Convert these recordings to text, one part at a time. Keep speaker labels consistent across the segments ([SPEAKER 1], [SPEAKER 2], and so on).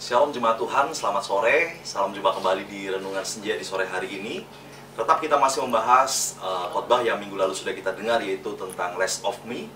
[SPEAKER 1] Shalom jemaat Tuhan, selamat sore. Salam jumpa kembali di Renungan Senja di sore hari ini. Tetap kita masih membahas khotbah yang minggu lalu sudah kita dengar, yaitu tentang less of me.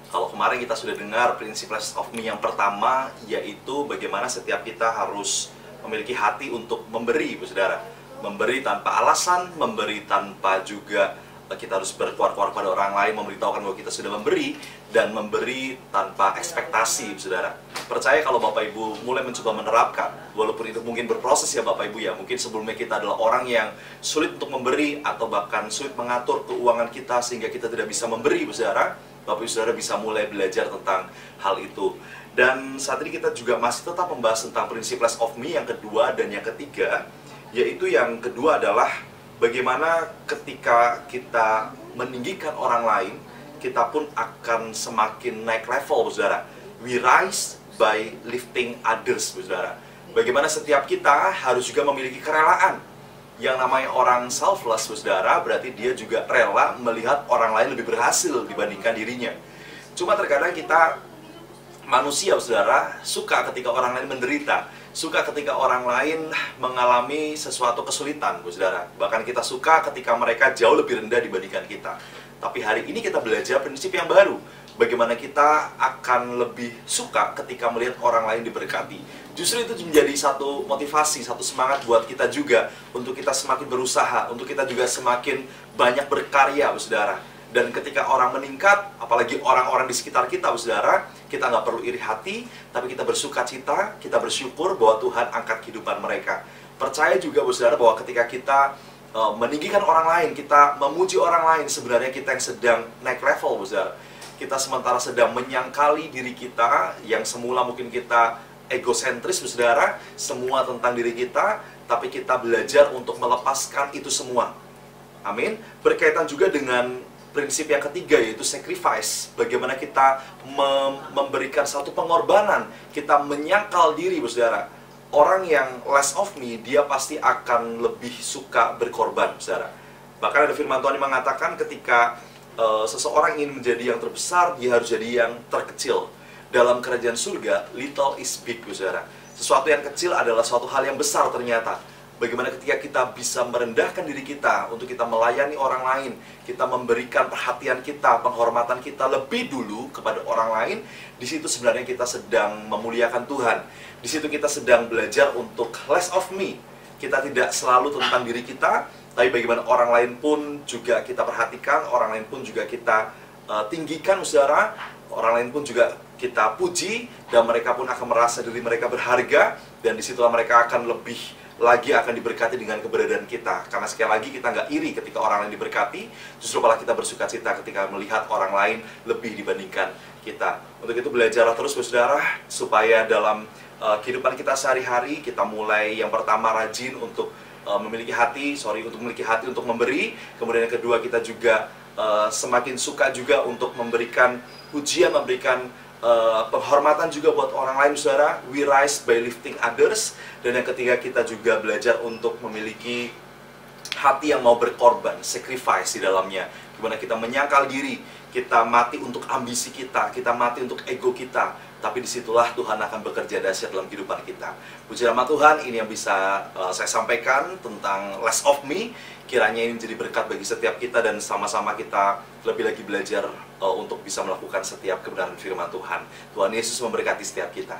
[SPEAKER 1] Kalau kemarin kita sudah dengar prinsip less of me yang pertama, yaitu bagaimana setiap kita harus memiliki hati untuk memberi, saudara. Memberi tanpa alasan, memberi tanpa juga kita harus berkuar-kuar pada orang lain, memberitahukan bahwa kita sudah memberi, dan memberi tanpa ekspektasi, saudara. Percaya kalau Bapak Ibu mulai mencoba menerapkan, walaupun itu mungkin berproses ya Bapak Ibu ya, mungkin sebelumnya kita adalah orang yang sulit untuk memberi, atau bahkan sulit mengatur keuangan kita sehingga kita tidak bisa memberi, saudara. Bapak Ibu saudara bisa mulai belajar tentang hal itu. Dan saat ini kita juga masih tetap membahas tentang prinsip less of me yang kedua dan yang ketiga, yaitu yang kedua adalah bagaimana ketika kita meninggikan orang lain, kita pun akan semakin naik level, saudara. We rise by lifting others, saudara. Bagaimana setiap kita harus juga memiliki kerelaan. Yang namanya orang selfless, saudara, berarti dia juga rela melihat orang lain lebih berhasil dibandingkan dirinya. Cuma terkadang kita manusia, saudara, suka ketika orang lain menderita, suka ketika orang lain mengalami sesuatu kesulitan, saudara. Bahkan kita suka ketika mereka jauh lebih rendah dibandingkan kita. Tapi hari ini kita belajar prinsip yang baru. Bagaimana kita akan lebih suka ketika melihat orang lain diberkati. Justru itu menjadi satu motivasi, satu semangat buat kita juga, untuk kita semakin berusaha, untuk kita juga semakin banyak berkarya, saudara. Dan ketika orang meningkat, apalagi orang-orang di sekitar kita, saudara, kita nggak perlu iri hati, tapi kita bersuka cita, kita bersyukur bahwa Tuhan angkat kehidupan mereka. Percaya juga, saudara, bahwa ketika kita meninggikan orang lain, kita memuji orang lain, sebenarnya kita yang sedang naik level, saudara. Kita sementara sedang menyangkali diri kita, yang semula mungkin kita egosentris, saudara, semua tentang diri kita, tapi kita belajar untuk melepaskan itu semua. Amin. Berkaitan juga dengan prinsip yang ketiga, yaitu sacrifice. Bagaimana kita memberikan satu pengorbanan. Kita menyangkal diri, saudara. Orang yang less of me, dia pasti akan lebih suka berkorban, saudara. Bahkan ada firman Tuhan yang mengatakan ketika seseorang ingin menjadi yang terbesar, dia harus jadi yang terkecil. Dalam kerajaan surga, little is big, saudara. Sesuatu yang kecil adalah suatu hal yang besar ternyata. Bagaimana ketika kita bisa merendahkan diri kita untuk kita melayani orang lain, kita memberikan perhatian kita, penghormatan kita lebih dulu kepada orang lain, di situ sebenarnya kita sedang memuliakan Tuhan. Di situ kita sedang belajar untuk less of me. Kita tidak selalu tentang diri kita, tapi bagaimana orang lain pun juga kita perhatikan, orang lain pun juga kita tinggikan, saudara. Orang lain pun juga kita puji, dan mereka pun akan merasa diri mereka berharga, dan disitulah mereka akan lebih lagi akan diberkati dengan keberadaan kita. Karena sekali lagi kita nggak iri ketika orang lain diberkati, justru malah kita bersuka cita ketika melihat orang lain lebih dibandingkan kita. Untuk itu belajarlah terus, saudara, supaya dalam kehidupan kita sehari-hari, kita mulai yang pertama rajin untuk memiliki hati untuk memberi. Kemudian yang kedua, kita juga semakin suka juga untuk memberikan pujian, memberikan penghormatan juga buat orang lain, saudara. We rise by lifting others. Dan yang ketiga, kita juga belajar untuk memiliki hati yang mau berkorban, sacrifice di dalamnya. Gimana kita menyangkal diri, kita mati untuk ambisi kita mati untuk ego kita. Tapi disitulah Tuhan akan bekerja dahsyat dalam kehidupan kita. Puji nama Tuhan, ini yang bisa saya sampaikan tentang less of me. Kiranya ini menjadi berkat bagi setiap kita, dan sama-sama kita lebih lagi belajar untuk bisa melakukan setiap kebenaran firman Tuhan. Tuhan Yesus memberkati setiap kita.